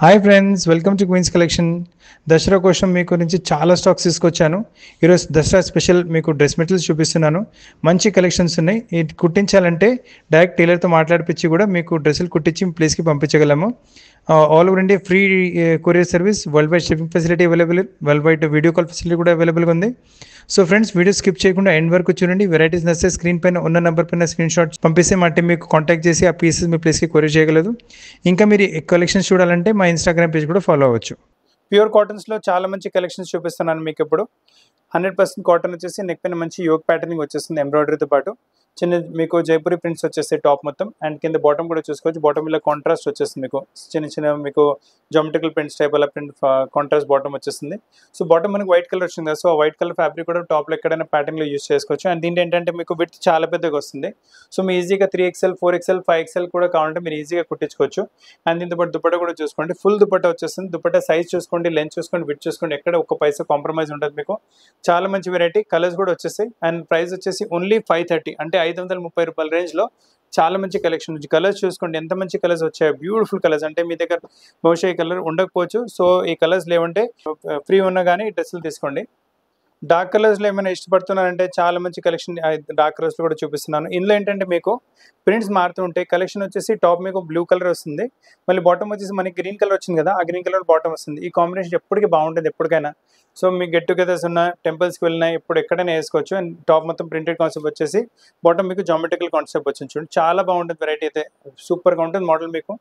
Hi friends, welcome to queens collection. Dasara కోసం మీకు నుంచి చాలా స్టాక్స్ తీసుకొచ్చాను. ఈరోజు దసరా స్పెషల్ మీకు డ్రెస్ మెటీరియల్స్ చూపిస్తున్నాను. మంచి కలెక్షన్స్ ఉన్నాయి. ఇది కుట్టించాలంటే డైరెక్ట్ టైలర్తో మాట్లాడిపించి కూడా మీకు డ్రెస్సులు కుట్టించి మీ ప్లేస్కి పంపించగలము. All over India free courier service, world wide shipping facility available, world wide video call facility కూడా అవైలబుల్గా ఉంది. సో ఫ్రెండ్స్, వీడియో స్కిప్ చేయకుండా ఎండ్ వరకు చూడండి. వెరైటీస్ నచ్చితే స్క్రీన్ పైన ఉన్న నెంబర్ పైన స్క్రీన్ షాట్స్ పంపిస్తే మా టీం మీకు కాంటాక్ట్ చేసి ఆ పీసెస్ మీ ప్లేస్కి కొరియర్ చేయగలదు. ఇంకా మీరు కలెక్షన్స్ చూడాలంటే మా ఇన్స్టాగ్రామ్ పేజ్ కూడా ఫాలో అవ్వచ్చు. ప్యూర్ కాటన్స్లో చాలా మంచి కలెక్షన్స్ చూపిస్తున్నాను మీకు ఇప్పుడు. 100% కాటన్ వచ్చేసి నెక్ పైన మంచి యోగ్ ప్యాటర్నింగ్ వచ్చేస్తుంది ఎంబ్రాయిడరీతో పాటు. చిన్న మీకు జైపూరి ప్రింట్స్ వచ్చేస్తాయి టాప్ మొత్తం, అండ్ కింద బాటమ్ కూడా చూసుకోవచ్చు. బాటమ్ ఇలా కాంట్రాస్ట్ వచ్చేస్తుంది మీకు చిన్న మీకు జామెట్రికల్ ప్రింట్స్ టైప్ అలా ప్రింట్ కాంట్రాస్ట్ బాటమ్ వచ్చేస్తుంది. సో బాటమ్ మనకి వైట్ కలర్ వచ్చింది కదా, సో ఆ వైట్ కలర్ ఫ్యాబ్రిక్ కూడా టాప్లో ఎక్కడైనా ప్యాటర్న్లో యూస్ చేసుకోవచ్చు. అండ్ దీంట్లో ఏంటంటే మీకు విడ్త్ చాలా పెద్దగా వస్తుంది. సో మీ ఈజీగా 3XL, 4XL, 5XL కూడా కావాలంటే మీరు ఈజీగా కుట్టించుకోవచ్చు. అండ్ దీంతో పాటు దుపట్టా కూడా చూసుకోండి, ఫుల్ దుపట్టా వచ్చేస్తుంది. దుపట్టా సైజ్ చూసుకోండి, లెంత్ చూసుకోండి, విడ్త్ చూసుకోండి, ఎక్కడ ఒక్క పైసా కాంప్రమైజ్ ఉంటుంది మీకు. చాలా మంచి వెరైటీ, కలర్స్ కూడా వచ్చేసాయి. అండ్ ప్రైస్ వచ్చేసి ఓన్లీ 530, అంటే 530 రూపాయల రేంజ్లో చాలా మంచి కలెక్షన్ ఉంది. కలర్స్ చూసుకోండి, ఎంత మంచి కలర్స్ వచ్చాయి, బ్యూటిఫుల్ కలర్స్. అంటే మీ దగ్గర బహుశా ఈ కలర్ ఉండకపోవచ్చు, సో ఈ కలర్స్ లేవంటే ఫ్రీ ఉన్నా కానీ ఈ డ్రెస్సులు తీసుకోండి. డార్క్ కలర్స్లో ఏమైనా ఇష్టపడుతున్నారంటే చాలా మంచి కలెక్షన్ డార్క్ కలర్స్లో కూడా చూపిస్తున్నాను. ఇందులో ఏంటంటే మీకు ప్రింట్స్ మారుతూ ఉంటాయి. కలెక్షన్ వచ్చేసి టాప్ మీకు బ్లూ కలర్ వస్తుంది, మళ్ళీ బాటమ్ వచ్చేసి మనకి గ్రీన్ కలర్ వచ్చింది కదా, ఆ గ్రీన్ కలర్ బాటమ్ వస్తుంది. ఈ కాంబినేషన్ ఎప్పటికీ బాగుంటుంది ఎప్పటికైనా. సో మీకు గెట్ టుగెదర్స్ ఉన్న, టెంపుల్స్కి వెళ్ళినా ఇప్పుడు ఎక్కడైనా వేసుకోవచ్చు. అండ్ టాప్ మొత్తం ప్రింటెడ్ కాన్సెప్ట్ వచ్చేసి, బాటమ్ మీకు జామెట్రికల్ కాన్సెప్ట్ వచ్చింది. చూడండి చాలా బాగుంటుంది వెరైటీ, అయితే సూపర్గా ఉంటుంది మోడల్ మీకు.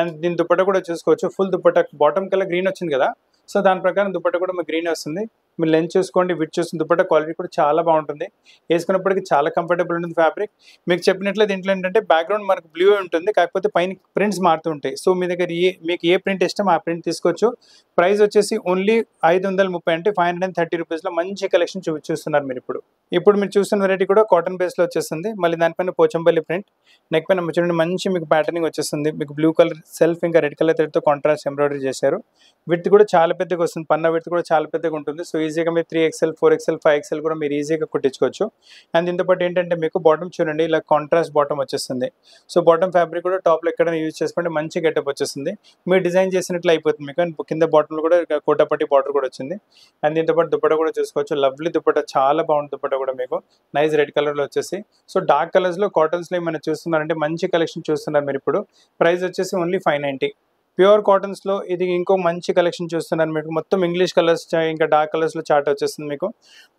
అండ్ దీని దుపట్టా కూడా చూసుకోవచ్చు, full dupatta. Bottom colour green వచ్చింది కదా, సో దాని ప్రకారం దుపట్టా కూడా మీకు గ్రీన్ వస్తుంది. మీరు లెంత్ చూసుకోండి, విడ్ చూస్తుంది. దుపట్టా క్వాలిటీ కూడా చాలా బాగుంటుంది, వేసుకున్నప్పటికీ చాలా కంఫర్టబుల్ ఉంటుంది ఫ్యాబ్రిక్. మీకు చెప్పినట్లే దీంట్లో ఏంటంటే బ్యాక్గ్రౌండ్ మనకు బ్లూ ఉంటుంది, కాకపోతే పైన ప్రింట్స్ మారుతూ ఉంటాయి. సో మీ దగ్గర మీకు ఏ ప్రింట్ ఇష్టం ఆ ప్రింట్ తీసుకోవచ్చు. ప్రైస్ వచ్చేసి ఓన్లీ 530, అంటే 530 రూపీస్లో మంచి కలెక్షన్ చూస్తున్నారు మీరు ఇప్పుడు మీరు చూస్తున్న వెరైటీ కూడా కాటన్ బేస్లో వచ్చేస్తుంది. మళ్ళీ దానిపైన పోచంపల్లి ప్రింట్, నెక్ పైన చూడండి మంచి మీకు ప్యాటర్నింగ్ వచ్చేస్తుంది. మీకు బ్లూ కలర్ సెల్ఫ్ ఇంకా రెడ్ కలర్ థ్రెడ్తో కాంట్రాస్ట్ ఎంబ్రాయిడరీ చేశారు. విడ్త్ కూడా చాలా పెద్దగా వస్తుంది, పన్నా విడ్త్ కూడా చాలా పెద్దగా ఉంటుంది. సో ఈజీగా మీరు 3XL, 4XL, 5XL కూడా మీరు ఈజీగా కుట్టించుకోవచ్చు. అండ్ దీంతో పాటు ఏంటంటే మీకు బాటమ్ చూడండి, ఇలా కాంట్రాస్ట్ బాటమ్ వచ్చేస్తుంది. సో బాటమ్ ఫ్యాబ్రిక్ కూడా టాప్లో ఎక్కడైనా యూజ్ చేసుకుంటే మంచి గెటప్ వచ్చేస్తుంది. మీరు డిజైన్ చేసినట్లు అయిపోతుంది మీకు. అండ్ కింద బాటంలో కూడా కోటపట్టి బార్డర్ కూడా వచ్చింది. అండ్ దీంతో పాటు దుపట్టా కూడా చూసుకోవచ్చు, లవ్లీ దుపట్టా, చాలా బాగుంది దుపట్టా కూడా మీకు. నైస్ రెడ్ కలర్లో వచ్చేసి. సో డార్క్ కలర్స్లో కాటన్స్లో ఏమైనా చూస్తున్నారంటే మంచి కలెక్షన్ చూస్తున్నారు మీరు ఇప్పుడు. ప్రైస్ వచ్చేసి ఓన్లీ 590. ప్యూర్ కాటన్స్లో ఇది ఇంకో మంచి కలెక్షన్ చూస్తున్నారు మీకు. మొత్తం ఇంగ్లీష్ కలర్స్ ఇంకా డార్క్ కలర్స్లో చార్ట్ వచ్చేస్తుంది మీకు.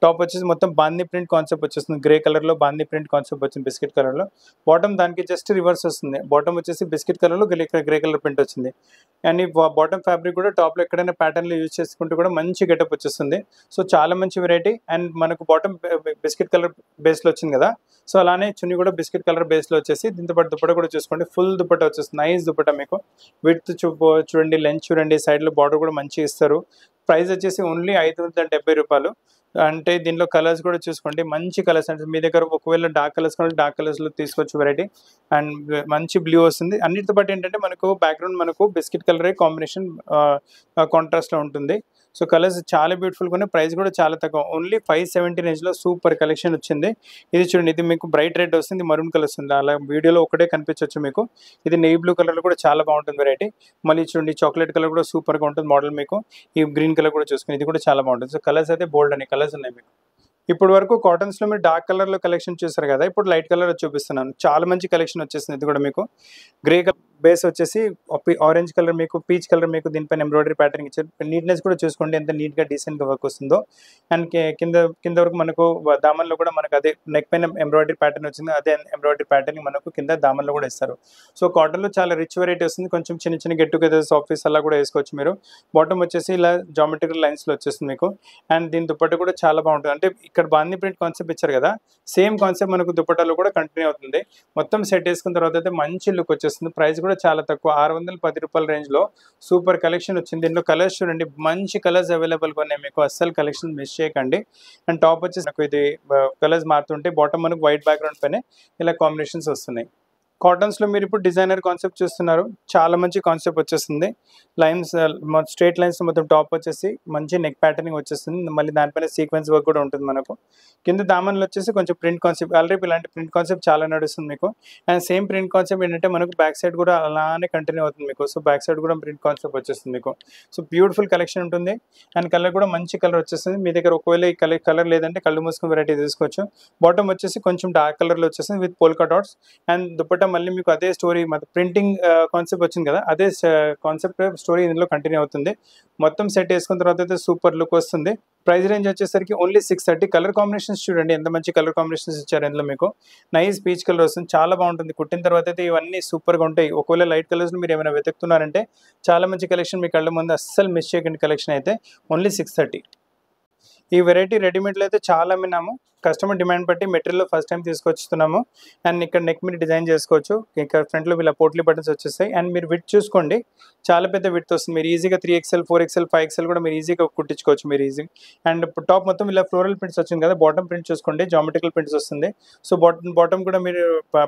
టాప్ వచ్చేసి మొత్తం బాందీ ప్రింట్ కాన్సెప్ట్ వచ్చేస్తుంది, గ్రే కలర్లో బాందీ ప్రింట్ కాన్సెప్ట్ వచ్చింది బిస్కెట్ కలర్లో. బాటమ్ దానికి జస్ట్ రివర్స్ వస్తుంది, బాటమ్ వచ్చేసి బిస్కెట్ కలర్లో గ్రే కలర్ ప్రింట్ వచ్చింది. అండ్ ఈ బాటమ్ ఫ్యాబ్రిక్ కూడా టాప్లో ఎక్కడైనా ప్యాటర్న్లో యూజ్ చేసుకుంటూ కూడా మంచి గెటప్ వచ్చేస్తుంది. సో చాలా మంచి వెరైటీ. అండ్ మనకు బాటమ్ బిస్కెట్ కలర్ బేస్లో వచ్చింది కదా, సో అలానే చున్నీ కూడా బిస్కెట్ కలర్ బేస్లో వచ్చేసి. దీంతో పాటు దుపట్టా కూడా చూసుకోండి, ఫుల్ దుపట్టా వచ్చేస్తుంది, నైస్ దుపట్టా మీకు. విడ్త్ చూడండి, లెంత్ చూడండి, సైడ్లో బార్డర్ కూడా మంచిగా ఇస్తారు. ప్రైస్ వచ్చేసి ఓన్లీ 570 రూపాయలు. అంటే దీనిలో కలర్స్ కూడా చూసుకోండి, మంచి కలర్స్. అంటే మీ దగ్గర ఒకవేళ డార్క్ కలర్స్ కానీ డార్క్ కలర్స్లో తీసుకోవచ్చు వెరైటీ. అండ్ మంచి బ్లూ వస్తుంది. అన్నిటితో పాటు ఏంటంటే మనకు బ్యాక్గ్రౌండ్ మనకు బిస్కెట్ కలరే కాంబినేషన్ కాంట్రాస్ట్లో ఉంటుంది. సో కలర్స్ చాలా బ్యూటిఫుల్గా ఉన్నాయి. ప్రైస్ కూడా చాలా తక్కువ, ఓన్లీ 570 రేంజ్లో సూపర్ కలెక్షన్ వచ్చింది. ఇది చూడండి, ఇది మీకు బ్రైట్ రెడ్ వస్తుంది, మరూన్ కలర్ వస్తుంది, అలా వీడియోలో ఒకటే కనిపించవచ్చు మీకు. ఇది నెయ్యి బ్లూ కలర్లో కూడా చాలా బాగుంటుంది వెరైటీ. మళ్ళీ చూడండి, చాక్లెట్ కలర్ కూడా సూపర్గా ఉంటుంది మోడల్ మీకు. ఈ గ్రీన్ కలర్ కూడా చూసుకుని, ఇది కూడా చాలా బాగుంటుంది. సో కలర్స్ అయితే బోల్డ్ అనే కలర్స్ ఉన్నాయి మీకు. ఇప్పుడు వరకు కాటన్స్లో మీరు డార్క్ కలర్లో కలెక్షన్ చూసారు కదా, ఇప్పుడు లైట్ కలర్ చూపిస్తున్నాను. చాలా మంచి కలెక్షన్ వచ్చేసింది. ఇది కూడా మీకు గ్రే కలర్ బేస్ వచ్చేసి, ఆరెంజ్ కలర్ మీకు, పీచ్ కలర్ మీకు, దీనిపైన ఎంబ్రాయిడరీ ప్యాటర్న్ ఇచ్చారు. నీట్నెస్ కూడా చూసుకోండి ఎంత నీట్గా డీసెంట్గా వర్క్ వస్తుందో. అండ్ కింద వరకు మనకు దామన్లో కూడా మనకు అదే నెక్ పైన ఎంబ్రాయిడరీ ప్యాటర్న్ వచ్చింది, అదే ఎంబ్రాయిడరీ ప్యాటర్న్ మనకు కింద దామన్లో కూడా ఇస్తారు. సో కాటన్లో చాలా రిచ్ వెరైటీ వస్తుంది. కొంచెం చిన్న గెట్ టుగెదర్స్, ఆఫీస్ అలా కూడా వేసుకోవచ్చు మీరు. బాటమ్ వచ్చేసి ఇలా జామెట్రికల్ లైన్స్లో వచ్చేస్తుంది మీకు. అండ్ దీని దుపట్టా కూడా చాలా బాగుంటుంది. అంటే ఇక్కడ బాందీ ప్రింట్ కాన్సెప్ట్ ఇచ్చారు కదా, సేమ్ కాన్సెప్ట్ మనకు దుపట్టాలో కూడా కంటిన్యూ అవుతుంది. మొత్తం సెట్ వేసుకున్న తర్వాత అయితే మంచి లుక్ వచ్చేస్తుంది. ప్రైస్ కూడా చాలా తక్కువ, 610 రూపాయల రేంజ్లో సూపర్ కలెక్షన్ వచ్చింది. దీనిలో కలర్స్ చూడండి, మంచి కలర్స్ అవైలబుల్గా ఉన్నాయి మీకు, అస్సలు కలెక్షన్ మిస్ చేయకండి. అండ్ టాప్ వచ్చేసి నాకు ఇది కలర్స్ మారుతుంటే, బాటమ్ మనకు వైట్ బ్యాక్గ్రౌండ్ పైన ఇలా కాంబినేషన్స్ వస్తున్నాయి. కాటన్స్లో మీరు ఇప్పుడు డిజైనర్ కాన్సెప్ట్ చూస్తున్నారు. చాలా మంచి కాన్సెప్ట్ వచ్చేస్తుంది. లైన్స్ స్ట్రేట్ లైన్స్ మొత్తం టాప్ వచ్చేసి మంచి నెక్ ప్యాటర్నింగ్ వచ్చేస్తుంది. మళ్ళీ దానిపైన సీక్వెన్స్ వర్క్ కూడా ఉంటుంది మనకు. కింద దామన్లో వచ్చేసి కొంచెం ప్రింట్ కాన్సెప్ట్, ఆల్రెడీ ఇలాంటి ప్రింట్ కాన్సెప్ట్ చాలా నడుస్తుంది మీకు. అండ్ సేమ్ ప్రింట్ కాన్సెప్ట్ ఏంటంటే మనకు బ్యాక్ సైడ్ కూడా అలానే కంటిన్యూ అవుతుంది మీకు. సో బ్యాక్ సైడ్ కూడా ప్రింట్ కాన్సెప్ట్ వచ్చేస్తుంది మీకు. సో బ్యూటిఫుల్ కలెక్షన్ ఉంటుంది. అండ్ కలర్ కూడా మంచి కలర్ వచ్చేస్తుంది. మీ దగ్గర ఒకవేళ ఈ కలర్ లేదంటే కళ్ళు మూసుకుని వెరైటీ తీసుకోవచ్చు. బాటమ్ వచ్చేసి కొంచెం డార్క్ కలర్లో వచ్చేస్తుంది with polka dots. And dupatta మళ్ళీ మీకు అదే స్టోరీ ప్రింటింగ్ కాన్సెప్ట్ వచ్చింది కదా, అదే కాన్సెప్ట్ స్టోరీ ఇందులో కంటిన్యూ అవుతుంది. మొత్తం సెట్ వేసుకున్న తర్వాత అయితే సూపర్ లుక్ వస్తుంది. ప్రైస్ రేంజ్ వచ్చేసరికి ఓన్లీ 630. కలర్ కాంబినేషన్స్ చూడండి ఎంత మంచి కలర్ కాంబినేషన్స్ ఇచ్చారు ఇందులో మీకు. నైస్ పీచ్ కలర్ వస్తుంది, చాలా బాగుంటుంది. కుట్టిన తర్వాత అయితే ఇవన్నీ సూపర్గా ఉంటాయి. ఒకవేళ లైట్ కలర్స్ మీరు ఏమైనా వెతుకుతున్నారంటే చాలా మంచి కలెక్షన్ మీ కళ్ళ ముందు, అస్సలు మిస్ చేయకండి. కలెక్షన్ అయితే ఓన్లీ 630. ఈ వెరైటీ రెడీమేడ్లో అయితే చాలా అమ్మినాము. కస్టమర్ డిమాండ్ బట్టి మెటీరియల్ ఫస్ట్ టైం తీసుకొచ్చుతున్నాము. అండ్ ఇక్కడ నెక్ మీరు డిజైన్ చేసుకోవచ్చు. ఇక్కడ ఫ్రంట్లో ఇలా పోట్లీ బటన్స్ వచ్చేస్తాయి. అండ్ మీరు విడ్త్ చూసుకోండి, చాలా పెద్ద విడ్త్ వస్తుంది. మీరు ఈజీగా 3XL 4XL 5XL కూడా మీరు ఈజీగా కుట్టించుకోవచ్చు మీరు ఈజీ. అండ్ టాప్ మొత్తం ఇలా ఫ్లోరల్ ప్రింట్స్ వచ్చింది కదా, బాటమ్ ప్రింట్ చూసుకోండి జామెట్రికల్ ప్రింట్స్ వస్తుంది. సో బాటమ్ కూడా మీరు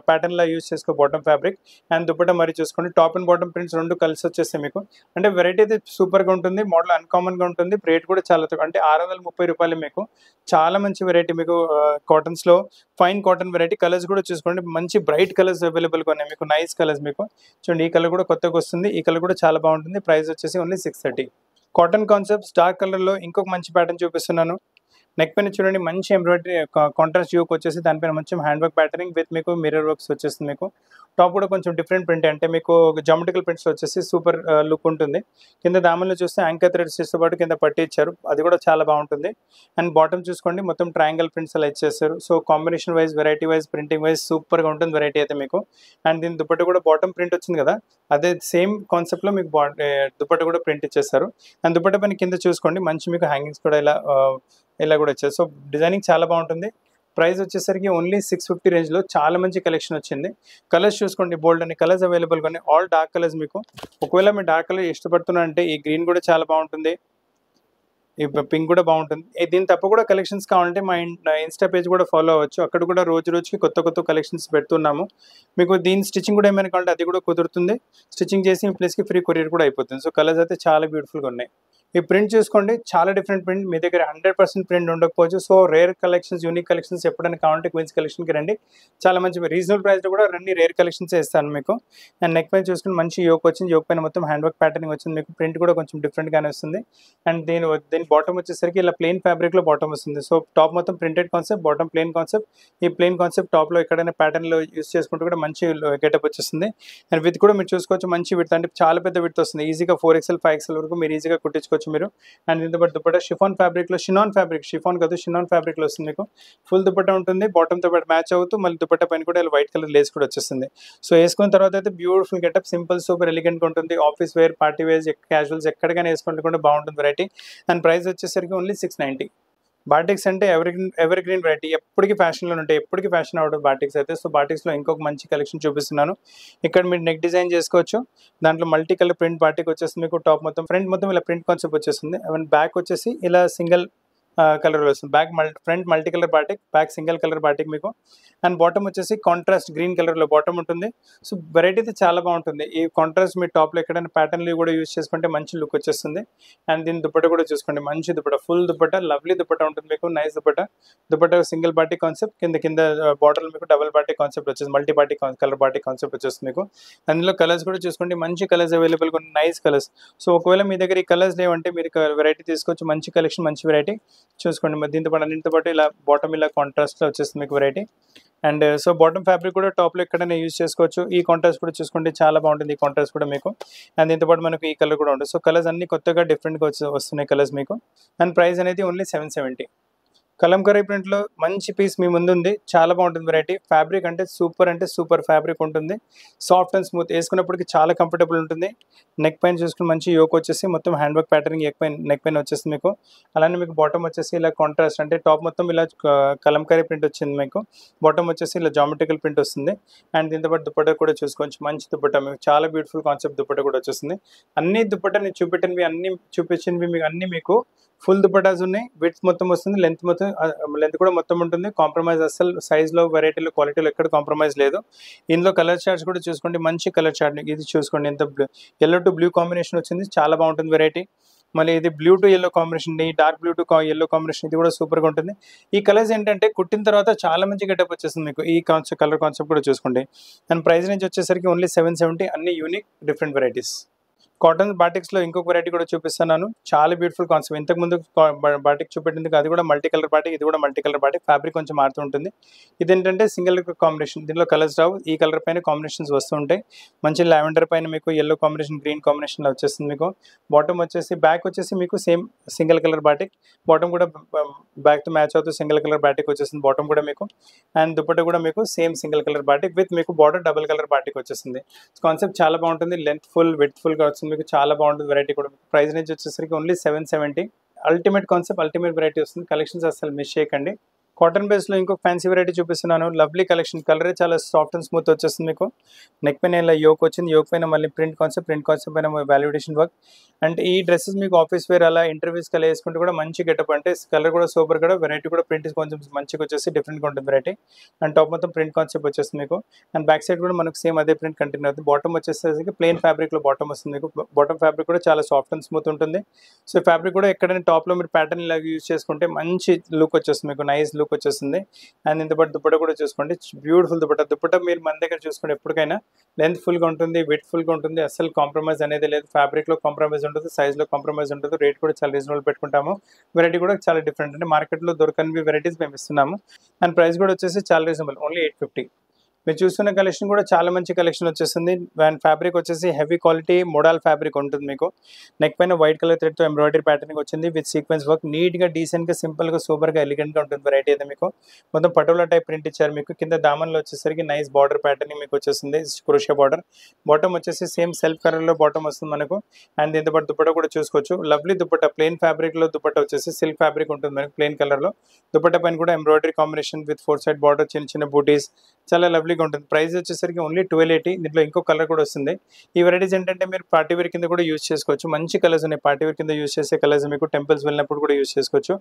ప్యాటర్న్లా యూజ్ చేసుకో బాటమ్ ఫ్యాబ్రిక్. అండ్ దుపట్టా మరి చూసుకోండి, టాప్ అండ్ బాటమ్ ప్రింట్స్ రెండు కలిసి వచ్చేస్తాయి మీకు. అంటే వెరైటీ అయితే సూపర్గా ఉంటుంది, మోడల్ అన్కామన్గా ఉంటుంది. రేట్ కూడా చాలా తక్కువ, అంటే 630 రూపాయలు మీకు. చాలా మంచి వెరైటీ మీకు కాటన్స్లో, ఫైన్ కాటన్ వెరైటీ. కలర్స్ కూడా చూసుకోండి, మంచి బ్రైట్ కలర్స్ అవైలబుల్గా ఉన్నాయి మీకు, నైస్ కలర్స్ మీకు. చూడండి ఈ కలర్ కూడా కొత్తగా వస్తుంది, ఈ కలర్ కూడా చాలా బాగుంటుంది. ప్రైస్ వచ్చేసి ఓన్లీ 630. కాటన్ కాన్సెప్ట్స్ డార్క్ కలర్లో ఇంకొక మంచి ప్యాటర్న్ చూపిస్తున్నాను. నెక్ పైన చూడండి మంచి ఎంబ్రాయిడరీ కాంట్రాస్ట్ యోక్ వచ్చేసి దానిపైన మంచి హ్యాండ్ వర్క్ ప్యాటర్నింగ్ విత్ మీకు మిర్రర్ వర్క్స్ వచ్చేస్తుంది మీకు. టాప్ కూడా కొంచెం డిఫరెంట్ ప్రింట్, అంటే మీకు జామెట్రికల్ ప్రింట్స్ వచ్చేసి సూపర్ లుక్ ఉంటుంది. కింద దామన్లో చూస్తే యాంకర్ థ్రెడ్స్తో పాటు కింద పట్టి ఇచ్చారు, అది కూడా చాలా బాగుంటుంది. అండ్ బాటమ్ చూసుకోండి మొత్తం ట్రయాంగల్ ప్రింట్స్ అలా ఇచ్చేస్తారు. So combination wise, variety wise, printing wise సూపర్గా ఉంటుంది వెరైటీ అయితే మీకు. అండ్ దీని దుపట్టా కూడా బాటమ్ ప్రింట్ వచ్చింది కదా, అదే సేమ్ కాన్సెప్ట్లో మీకు దుపట్టా కూడా ప్రింట్ ఇచ్చేస్తారు. అండ్ దుపట్టా పైన కింద చూసుకోండి మంచి మీకు హ్యాంగింగ్స్ కూడా ఇలా కూడా వచ్చాయి. సో డిజైనింగ్ చాలా బాగుంటుంది. ప్రైస్ వచ్చేసరికి ఓన్లీ 650 రేంజ్లో చాలా మంచి కలెక్షన్ వచ్చింది. కలర్స్ చూసుకోండి, బోల్డ్ అనే కలర్స్ అవైలబుల్గా ఉన్నాయి, ఆల్ డార్క్ కలర్స్ మీకు. ఒకవేళ మీరు డార్క్ కలర్ ఇష్టపడుతున్నారంటే ఈ గ్రీన్ కూడా చాలా బాగుంటుంది, ఈ పింక్ కూడా బాగుంటుంది. దీని తప్ప కూడా కలెక్షన్స్ కావాలంటే మా ఇన్స్టా పేజ్ కూడా ఫాలో అవ్వచ్చు, అక్కడ కూడా రోజు రోజుకి కొత్త కొత్త కలెక్షన్స్ పెడుతున్నాము. మీకు దీని స్టిచ్చింగ్ కూడా ఏమైనా కావాలంటే అది కూడా కుదురుతుంది. స్టిచ్చింగ్ చేసి మీ ప్లేస్కి ఫ్రీ కొరియర్ కూడా అయిపోతుంది. సో కలర్స్ అయితే చాలా బ్యూటిఫుల్గా ఉన్నాయి. ఈ ప్రింట్ చూసుకోండి, చాలా డిఫరెంట్ ప్రింట్. మీ దగ్గర 100% ప్రింట్ ఉండకపోవచ్చు. So rare collections, unique collections ఎప్పుడైనా కావాలంటే క్వీన్స్ కలెక్షన్కి రండి. చాలా మంచి రీజనబుల్ ప్రైస్లో కూడా రండి, రేర్ కలెక్షన్స్ ఇస్తాను మీకు. అండ్ నెక్ పైన చూసుకుని మంచి యోక్ వచ్చింది, యోక్ పైన మొత్తం హ్యాండ్ వర్క్ ప్యాటర్నింగ్ వచ్చింది మీకు. ప్రింట్ కూడా కొంచెం డిఫరెంట్గానే వస్తుంది. అండ్ దీని బాటమ్ వచ్చేసరికి ఇలా ప్లెయిన్ ఫ్యాబ్రిక్లో బాటమ్ వస్తుంది. సో టాప్ మొత్తం printed concept, bottom plain concept. ఈ ప్లెయిన్ కాన్సెప్ట్ టాప్లో ఎక్కడైనా ప్యాటర్న్లో యూస్ చేసుకుంటూ కూడా మంచి గెటప్ వచ్చేస్తుంది. అండ్ విత్ కూడా మీరు చూసుకోవచ్చు మంచి విడ్త్, అంటే చాలా పెద్ద విడ్త్ వస్తుంది. ఈజీగా 4XL 5XL వరకు మీరు ఈజీగా కుట్టించుకోవచ్చు మీరు. అండ్ దీంతో పాటు దుపట్టా షిఫాన్ ఫ్యాబ్రిక్లో, షినాన్ ఫ్యాబ్రిక్, షిఫాన్ కాదు షినాన్ ఫ్యాబ్రిక్లో వస్తుంది మీకు. ఫుల్ దుపట్టా ఉంటుంది, బాటమ్తో పాటు మ్యాచ్ అవుతూ మళ్ళీ దుపట్టా పైన కూడా ఇలా వైట్ కలర్ లేస్ కూడా వచ్చేస్తుంది. సో వేసుకున్న తర్వాత అయితే బ్యూటిఫుల్ గెటప్, సింపుల్ సూపర్ ఎలిగెంట్గా ఉంటుంది. Office wear, party wears, casuals ఎక్కడికైనా వేసుకుంటే కూడా బాగుంటుంది వెరైటీ. అండ్ ప్రైస్ వచ్చేసరికి ఓన్లీ 690. బాటిక్స్ అంటే ఎవర్ గ్రీన్ వెరైటీ, ఎప్పటికీ ఫ్యాషన్లో ఉంటాయి, ఎప్పటికీ ఫ్యాషన్ అవుతుంది బాటిక్స్ అయితే. సో బాటిక్స్లో ఇంకొక మంచి కలెక్షన్ చూపిస్తున్నాను. ఇక్కడ మీరు నెక్ డిజైన్ చేసుకోవచ్చు. దాంట్లో మల్టీ కలర్ ప్రింట్ బాటిక్ వచ్చేస్తుంది మీకు. టాప్ మొత్తం, ఫ్రంట్ మొత్తం ఇలా ప్రింట్ కాన్సెప్ట్ వచ్చేస్తుంది. అండ్ బ్యాక్ వచ్చేసి ఇలా సింగిల్ కలర్ వస్తుంది. Front multi colour batik, back single colour batik మీకు. అండ్ బాటమ్ వచ్చేసి కాంట్రాస్ట్ గ్రీన్ కలర్లో బాటమ్ ఉంటుంది. సో వెరైటీ అయితే చాలా బాగుంటుంది. ఈ కాంట్రాస్ట్ మీ టాప్లో ఎక్కడైనా ప్యాటర్న్లు కూడా యూజ్ చేసుకుంటే మంచి లుక్ వచ్చేస్తుంది. అండ్ దీని దుపట్టా కూడా చూసుకోండి, మంచి దుపట్టా, ఫుల్ దుపట్టా, లవ్లీ దుపట్టా ఉంటుంది మీకు, nice dupatta single batik concept. కింద బార్డర్ మీకు డబల్ బాటిక్ కాన్సెప్ట్ వచ్చేసి, multi batik colour batik concept వచ్చేస్తుంది మీకు. అందులో కలర్స్ కూడా చూసుకోండి, మంచి కలర్స్ అవైలబుల్గా ఉన్నాయి, నైస్ కలర్స్. సో ఒకవేళ మీ దగ్గర ఈ కలర్స్ లేవంటే మీరు వెరైటీ తీసుకోవచ్చు, మంచి కలెక్షన్, మంచి వెరైటీ చూసుకోండి. దీంతో పాటు అన్నింటితో పాటు ఇలా బాటమ్ ఇలా కాంట్రాస్ట్లో వచ్చేస్తుంది మీకు variety. And so bottom fabric కూడా టాప్లో ఎక్కడైనా యూజ్ చేసుకోవచ్చు. ఈ కాంట్రాస్ట్ కూడా చూసుకోండి, చాలా బాగుంటుంది ఈ కాంట్రాస్ట్ కూడా మీకు. అండ్ దీంతో పాటు మనకు ఈ కలర్ కూడా ఉంటుంది. సో కలర్స్ అన్ని కొత్తగా డిఫరెంట్గా వస్తున్నాయి కలర్స్ మీకు. అండ్ ప్రైస్ అనేది ఓన్లీ 770. కలంకరీ ప్రింట్లో మంచి పీస్ మీ ముందు ఉంది, చాలా బాగుంటుంది వెరైటీ. ఫ్యాబ్రిక్ అంటే సూపర్ ఫ్యాబ్రిక్ ఉంటుంది, సాఫ్ట్ అండ్ స్మూత్, వేసుకున్నప్పటికీ చాలా కంఫర్టబుల్ ఉంటుంది. నెక్ పైన చూసుకుని మంచి యోక్ వచ్చేసి మొత్తం హ్యాండ్ వర్క్ ప్యాటర్నింగ్ నెక్ పైన వచ్చేస్తుంది మీకు. అలానే మీకు బాటమ్ వచ్చేసి ఇలా కాంట్రాస్ట్, అంటే టాప్ మొత్తం ఇలా కలంకరీ ప్రింట్ వచ్చింది మీకు, బాటమ్ వచ్చేసి ఇలా జామెట్రికల్ ప్రింట్ వస్తుంది. అండ్ దీంతో పాటు దుపట్టా కూడా చూసుకోవచ్చు, మంచి దుపట్టా మీకు, చాలా బ్యూటిఫుల్ కాన్సెప్ట్ దుపట్టా కూడా వచ్చేస్తుంది. అన్ని దుపట్టా నేను చూపించినవి మీకు ఫుల్ దుపటాస్ ఉన్నాయి, విడ్త్ మొత్తం వస్తుంది, లెంత్ కూడా మొత్తం ఉంటుంది. కాంప్రమైజ్ అస్సలు సైజ్లో, వెరైటీలో, క్వాలిటీలో ఎక్కడ కాంప్రమైజ్ లేదు. ఇందులో కలర్ చార్ట్స్ కూడా చూసుకోండి, మంచి కలర్ చార్ట్. ఇది చూసుకోండి ఎంత ఎల్లో టు బ్లూ కాంబినేషన్ వచ్చింది, చాలా బాగుంటుంది వెరైటీ. మళ్ళీ ఇది blue to yellow combination, dark blue to yellow combination, ఇది కూడా సూపర్గా ఉంటుంది. ఈ కలర్స్ ఏంటంటే కుట్టిన తర్వాత చాలా మంచి గెటప్ వచ్చేస్తుంది మీకు. ఈ కలర్ కాన్సెప్ట్ కూడా చూసుకోండి. అండ్ ప్రైస్ నుంచి వచ్చేసరికి ఓన్లీ 770, అన్ని యూనిక్ డిఫరెంట్ వెరైటీస్. కాటన్ బాటిక్స్లో ఇంకొక వెరైటీ కూడా చూపిస్తున్నాను, చాలా బ్యూటిఫుల్ కాన్సెప్ట్. ఇంతకుముందు బాటిక్ చూపెట్టింది, అది కూడా మల్టీ కలర్ బాటిక్, ఇది కూడా మల్టీ కలర్ బాటిక్. ఫ్యాబ్రిక్ కొంచెం మారుతూ ఉంటుంది. ఇదేంటంటే సింగిల్ కాంబినేషన్, దీనిలో కలర్స్ రావు, ఈ కలర్ పైన కాంబినేషన్స్ వస్తూ ఉంటాయి. మంచి లావెండర్ పైన మీకు ఎల్లో కాంబినేషన్, గ్రీన్ కాంబినేషన్లో వచ్చేస్తుంది మీకు. బాటమ్ వచ్చేసి, బ్యాక్ వచ్చేసి మీకు same single colour batik, bottom కూడా బ్యాక్తో మ్యాచ్ అవుతూ సింగిల్ కలర్ బాటిక్ వచ్చేస్తుంది బాటమ్ కూడా మీకు. అండ్ దుపట్టా కూడా మీకు same single colour batik with మీకు బార్డర్ డబుల్ కలర్ బాటిక్ వచ్చేస్తుంది. కాన్సెప్ట్ చాలా బాగుంటుంది, లెంత్ ఫుల్, విడ్త్ ఫుల్గా వచ్చింది మీకు, చాలా బాగుంటుంది వెరైటీ కూడా. ప్రైస్ రేంజ్ వచ్చేసరికి only 770. Ultimate concept, ultimate variety వస్తుంది. కలెక్షన్స్ అసలు మిస్ చేయకండి. కాటన్ బేస్లో ఇంకొక ఫ్యాన్సీ వెరైటీ చూపిస్తున్నాను, లవ్లీ కలెక్షన్. కలరే చాలా సాఫ్ట్ అండ్ స్మూత్ వచ్చేస్తుంది మీకు. నెక్ పైన ఇలా యోక్ వచ్చింది, యోక్ పైన మళ్ళీ ప్రింట్ కాన్సెప్ట్ పైన వాల్యుడేషన్ వర్క్. అండ్ ఈ డ్రెస్సెస్ మీకు ఆఫీస్ వేర్ అలా ఇంటర్వ్యూస్కి అలా వేసుకుంటే కూడా మంచి గెటప్. అంటే కలర్ కూడా సూపర్ కూడా, వెరైటీ కూడా ప్రింట్ కొంచెం మంచిగా వచ్చేసి డిఫరెంట్గా ఉంటుంది వెరైటీ. అండ్ టాప్ మొత్తం ప్రింట్ కాన్సెప్ట్ వచ్చేస్తుంది మీకు. అండ్ బ్యాక్ సైడ్ కూడా మనకు సేమ్ అదే ప్రింట్ కంటిన్యూ అవుతుంది. బాటమ్ వచ్చేసరికి ప్లెయిన్ ఫ్యాబ్రిక్లో బాటమ్ వస్తుంది మీకు. బాటమ్ ఫ్యాబ్రిక్ కూడా చాలా సాఫ్ట్ అండ్ స్మూత్ ఉంటుంది. సో ఫ్యాబ్రిక్ కూడా ఎక్కడైనా టాప్లో మీరు ప్యాటర్న్ ఇలా యూజ్ చేసుకుంటే మంచి లుక్ వచ్చేస్తుంది మీకు, నైస్ లుక్ వచ్చేస్తుంది. అండ్ ఇంత పాటు దుపట్టా కూడా చూసుకోండి, బ్యూటిఫుల్ దుపట్టా మీరు మన దగ్గర చూసుకోండి ఎప్పటికైనా. లెంత్ ఫుల్గా ఉంటుంది, విడ్త్ ఫుల్గా ఉంటుంది, అసలు కాంప్రమైజ్ అనేది లేదు. ఫ్యాబ్రిక్లో కాంప్రమైజ్ ఉంటుంది, సైజ్లో కాంప్రమైజ్ ఉంటుంది. రేట్ కూడా చాలా రీజనబుల్ పెట్టుకుంటాము. వెరైటీ కూడా చాలా డిఫరెంట్, అంటే మార్కెట్లో దొరకని వెరైటీస్ మేము ఇస్తున్నాము. అండ్ ప్రైస్ కూడా వచ్చేసి చాలా రీజనబుల్, ఓన్లీ 850. మీరు చూస్తున్న కలెక్షన్ కూడా చాలా మంచి కలెక్షన్ వచ్చేస్తుంది. అండ్ ఫ్యాబ్రిక్ వచ్చేసి హెవీ క్వాలిటీ మోడల్ ఫ్యాబ్రిక్ ఉంటుంది మీకు. నెక్ పైన వైట్ కలర్ థ్రెడ్తో ఎంబ్రాయిడరీ ప్యాటర్నింగ్ వచ్చింది విత్ సీక్వెన్స్ వర్క్. నీట్గా, డీసెంట్గా, సింపుల్గా, సూపర్గా, ఎలిగెంట్గా ఉంటుంది వెరైటీ అయితే మీకు. మొత్తం పటోలా టైప్ ప్రింట్ ఇచ్చారు మీకు. కింద దామన్లో వచ్చేసరికి నైస్ బార్డర్ ప్యాటర్నింగ్ మీకు వచ్చేస్తుంది, క్రోషియా బార్డర్. బాటమ్ వచ్చేసి సేమ్ సెల్ఫ్ కలర్లో బాటమ్ వస్తుంది మనకు. అండ్ దీంతో పాటు దుపట్టా కూడా చూసుకోవచ్చు, లవ్లీ దుపట్టా. ప్లెయిన్ ఫ్యాబ్రిక్లో దుపట్టా వచ్చేసి సిల్క్ ఫ్యాబ్రిక్ ఉంటుంది మనకు, ప్లెయిన్ కలర్లో. దుపట్టా పైన కూడా embroidery combination with 4 side border, చిన్న చిన్న బూటీస్, చాలా లవ్లీగా ఉంటుంది. ప్రైస్ వచ్చేసరికి ఓన్లీ 1280. దీంట్లో ఇంకో కలర్ కూడా వస్తుంది. ఈ వెరైటీస్ ఏంటంటే మీరు పార్టీ వేర్ కింద కూడా యూజ్ చేసుకోవచ్చు. మంచి కలర్స్ ఉన్నాయి, పార్టీ వేర్ కింద యూజ్ చేసే కలర్స్ మీకు. టెంపుల్స్ వెళ్ళినప్పుడు కూడా యూజ్ చేసుకోవచ్చు.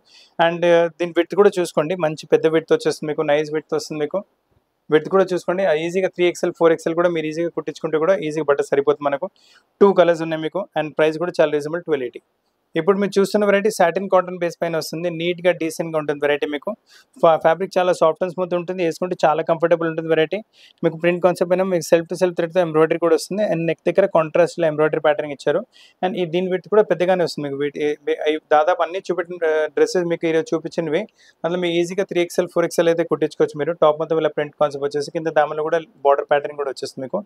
అండ్ దీని విడ్త్ కూడా చూసుకోండి, మంచి పెద్ద విడ్త్ వచ్చేస్తుంది మీకు, నైస్ విడ్త్ వస్తుంది మీకు. విడ్త్ కూడా చూసుకోండి, ఈజీగా 3XL 4XL కూడా మీరు ఈజీగా కుట్టించుకుంటే కూడా ఈజీగా బట్ట సరిపోతుంది మనకు. 2 కలర్స్ ఉన్నాయి మీకు. అండ్ ప్రైస్ కూడా చాలా రీజనబుల్, 1280. ఇప్పుడు మీరు చూస్తున్న వెరైటీ సాటిన్ కాటన్ బేస్ పైన వస్తుంది, నీట్గా, డీసెంట్గా ఉంటుంది వెరైటీ మీకు. ఫ్యాబ్రిక్ చాలా సాఫ్ట్ అండ్ స్మూత్ ఉంటుంది, వేసుకుంటే చాలా కంఫర్టబుల్ ఉంటుంది వెరైటీ మీకు. ప్రింట్ కాన్సెప్ట్ అయినా మీకు సెల్ఫ్ టు సెల్ఫ్ థ్రెడ్తో ఎంబ్రాయిడరీ కూడా వస్తుంది. అండ్ నెక్ దగ్గర కాంట్రాస్ట్లో ఎంబ్రాయిడరీ ప్యాటర్న్ ఇచ్చారు. అండ్ దీని విడ్త్ కూడా పెద్దగానే వస్తుంది మీకు. దాదాపు అన్ని చూపెట్టిన డ్రెస్సెస్ మీకు ఈరోజు చూపించినవి, అందులో మీకు ఈజీగా 3XL 4XL అయితే కుట్టించుకోవచ్చు మీరు. టాప్ మొత్తం ఇలా ప్రింట్ కాన్సెప్ట్ వచ్చేసి, కింద దామలో కూడా బార్డర్ ప్యాటర్న్ కూడా వచ్చేస్తుంది మీకు.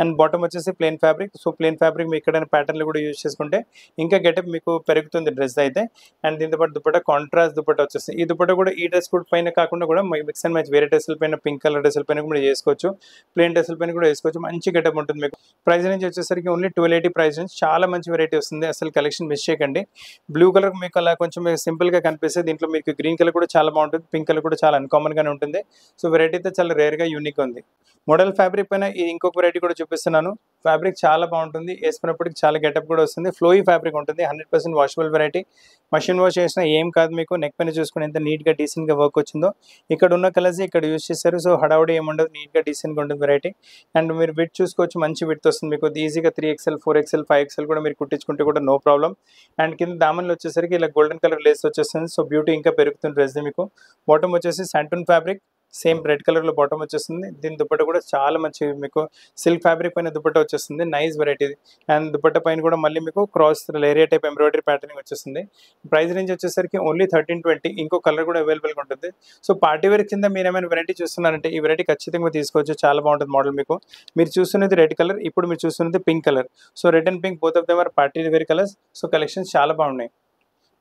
అండ్ బాటమ్ వచ్చేసి plain fabric. So plain fabric మీకు ఎక్కడైనా ప్యాటర్న్లు కూడా యూజ్ చేసుకుంటే ఇంకా గెటప్ మీకు పెరుగుతుంది డ్రెస్ అయితే. అండ్ దీంతో పాటు దుపట్టా కాంట్రాస్ట్ దుపట్టా వచ్చేస్తుంది. ఈ దుపట్టా కూడా ఈ డ్రెస్ కూడా పైన కాకుండా కూడా మిక్స్ అండ్ మ్యాచ్ వేరే డ్రెస్సుల పైన, పింక్ కలర్ డ్రెస్సుల పైన కూడా చేసుకోవచ్చు, ప్లెయిన్ డ్రెస్సుల పైన కూడా వేసుకోవచ్చు. మంచి గెటప్ ఉంటుంది మీకు. ప్రైస్ రేంజ్ వచ్చేసరికి ఓన్లీ 1280 ప్రైస్ రేంజ్. చాలా మంచి వెరైటీ వస్తుంది, అసలు కలెక్షన్ మిస్ చేయకండి. బ్లూ కలర్ మీకు అలా కొంచెం సింపుల్గా కనిపిస్తే, దీంట్లో మీకు గ్రీన్ కలర్ కూడా చాలా బాగుంటుంది, పింక్ కలర్ కూడా చాలా అన్కామన్గానే ఉంటుంది. సో వెరైటీ అయితే చాలా రేర్గా, యూనిక్గా ఉంది. మోడల్ ఫ్యాబ్రిక్ పైన ఇంకొక వెరైటీ కూడా చూపిస్తున్నాను. ఫ్యాబ్రిక్ చాలా బాగుంటుంది, వేసుకున్నప్పటికి చాలా గెటప్ కూడా వస్తుంది. ఫ్లోయీ ఫ్యాబ్రిక్ ఉంటుంది, 100% వాషబుల్ వెరైటీ. మషిన్ వాష్ చేసినా ఏం కాదు మీకు. నెక్ పైన చూసుకుని ఎంత నీట్గా, డీసెంట్గా వర్క్ వచ్చిందో. ఇక్కడ ఉన్న కలర్స్ ఇక్కడ యూజ్ చేశారు, సో హడావుడి ఏముండదు, నీట్గా, డీసెంట్గా ఉంటుంది వెరైటీ. అండ్ మీరు విడ్త్ చూసుకోవచ్చు, మంచి విడ్త్ వస్తుంది మీకు. ఈజీగా 3XL 4XL 5XL కూడా మీరు కుట్టించుకుంటే కూడా నో ప్రాబ్లం. అండ్ కింద దామన్లు వచ్చేసరికి ఇలా గోల్డెన్ కలర్ లేస్ వచ్చేస్తుంది, సో బ్యూటీ ఇంకా పెరుగుతుంది డ్రెస్ మీకు. బాటమ్ వచ్చేసి శాంటూన్ ఫ్యాబ్రిక్, సేమ్ రెడ్ కలర్లో బాటమ్ వచ్చేస్తుంది. దీని దుపట్టా కూడా చాలా మంచి మీకు, సిల్క్ ఫ్యాబ్రిక్ పైన దుపట్టా వచ్చేస్తుంది, నైస్ వెరైటీ. అండ్ దుపట్టా పైన కూడా మళ్ళీ మీకు cross leheriya type embroidery patterning వచ్చేస్తుంది. ప్రైస్ రేంజ్ వచ్చేసరికి ఓన్లీ 1320. ఇంకో కలర్ కూడా అవైలబుల్గా ఉంటుంది. సో పార్టీ వేర్ కింద మీరు ఏమైనా వెరైటీ చూస్తున్నారంటే ఈ వెరైటీ ఖచ్చితంగా తీసుకోవచ్చు, చాలా బాగుంటుంది మోడల్ మీకు. మీరు చూస్తున్నది రెడ్ కలర్, ఇప్పుడు మీరు చూస్తున్నది pink colour. So red and pink both of them are party wear colours. So collections చాలా బాగున్నాయి.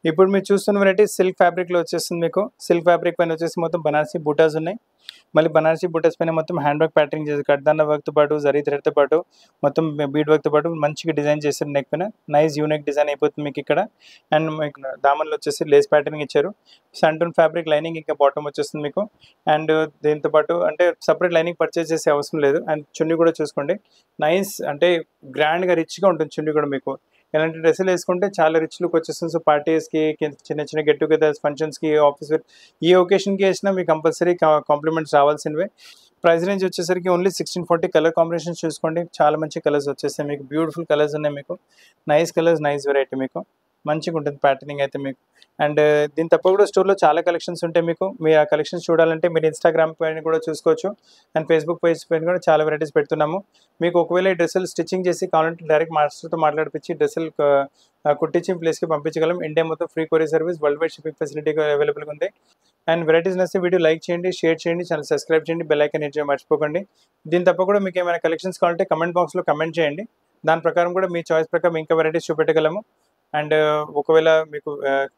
ఇప్పుడు మీరు చూస్తున్న వెరైటీ సిల్క్ ఫ్యాబ్రిక్లో వచ్చేస్తుంది మీకు. సిల్క్ ఫ్యాబ్రిక్ పైన వచ్చేసి మొత్తం బనారసీ బూటాస్ ఉన్నాయి. మళ్ళీ బనారసీ బూటాస్ పైన మొత్తం హ్యాండ్ వర్క్ ప్యాటర్నింగ్ చేసి, కడ్దాన్న వర్క్తో పాటు, జరీ థ్రెడ్తో పాటు, మొత్తం బీడ్ వర్క్తో పాటు మంచిగా డిజైన్ చేశారు నెక్ పైన. నైస్ యూనిక్ డిజైన్ అయిపోతుంది మీకు ఇక్కడ. అండ్ మీకు దామన్లో వచ్చేసి లేస్ ప్యాటర్నింగ్ ఇచ్చారు. శాంటూన్ ఫ్యాబ్రిక్ లైనింగ్ ఇంకా బాటమ్ వచ్చేస్తుంది మీకు. అండ్ దీంతో పాటు అంటే సపరేట్ లైనింగ్ పర్చేస్ చేసే అవసరం లేదు. అండ్ చున్నీ కూడా చూసుకోండి, నైస్ అంటే గ్రాండ్గా, రిచ్గా ఉంటుంది చున్నీ కూడా మీకు. ఇలాంటి డ్రెస్సులు వేసుకుంటే చాలా రిచ్ లుక్ వచ్చేస్తుంది. సో పార్టీస్కి, చిన్న చిన్న గెట్ టుగెదర్స్, ఫంక్షన్స్కి, ఆఫీస్ వేర్ ఏ ఒకేషన్కి వేసినా మీకు కంపల్సరీ కాంప్లిమెంట్స్ రావాల్సినవే. ప్రైస్ రేంజ్ వచ్చేసరికి ఓన్లీ 1640. కలర్ కాంబినేషన్స్ చూసుకోండి, చాలా మంచి కలర్స్ వచ్చేస్తాయి మీకు. బ్యూటిఫుల్ కలర్స్ ఉన్నాయి మీకు. నైస్ కలర్స్, నైస్ వెరైటీ మీకు. మంచిగా ఉంటుంది ప్యాటర్నింగ్ అయితే మీకు. అండ్ దీని తప్ప కూడా స్టోర్లో చాలా కలెక్షన్స్ ఉంటాయి మీకు. మీరు ఆ కలెక్షన్స్ చూడాలంటే మీరు ఇన్స్టాగ్రామ్ పైన కూడా చూసుకోవచ్చు. అండ్ ఫేస్బుక్ పేజ్ పైన కూడా చాలా వెరైటీస్ పెడుతున్నాము. మీకు ఒకవేళ ఈ డ్రెస్సులు స్టిచ్చింగ్ చేసి కావాలంటే డైరెక్ట్ మాస్టర్తో మాట్లాడిపించి డ్రెస్సులు కుట్టించి ప్లేస్కి పంపించగలం. ఇండియా మొత్తం free courier service, world wide shipping facility అవైలబుల్గా ఉంది. అండ్ వెరైటీస్ నచ్చితే వీడియో లైక్ చేయండి, షేర్ చేయండి, ఛానల్ సబ్స్క్రైబ్ చేయండి, బెల్ ఐకాన్ హిట్ చేయడం మర్చిపోకండి. దీని తప్ప కూడా మీకు ఏమైనా కలెక్షన్స్ కావాలంటే కమెంట్ బాక్స్లో కమెంట్ చేయండి. దాని ప్రకారం కూడా మీ చాయిస్ ప్రకారం ఇంకా వెరైటీస్ చూపెట్టగలము. అండ్ ఒకవేళ మీకు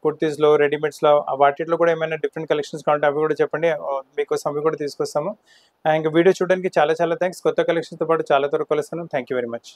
కుర్తీస్లో, రెడీమేడ్స్లో వాటిలో కూడా ఏమైనా డిఫరెంట్ కలెక్షన్స్ కావాలంటే అవి కూడా చెప్పండి, మీకోసం అవి కూడా తీసుకొస్తాము. ఇంకా వీడియో చూడడానికి చాలా చాలా థ్యాంక్స్. కొత్త కలెక్షన్స్తో పాటు చాలా త్వరగా కలుస్తాను. Thank you very much.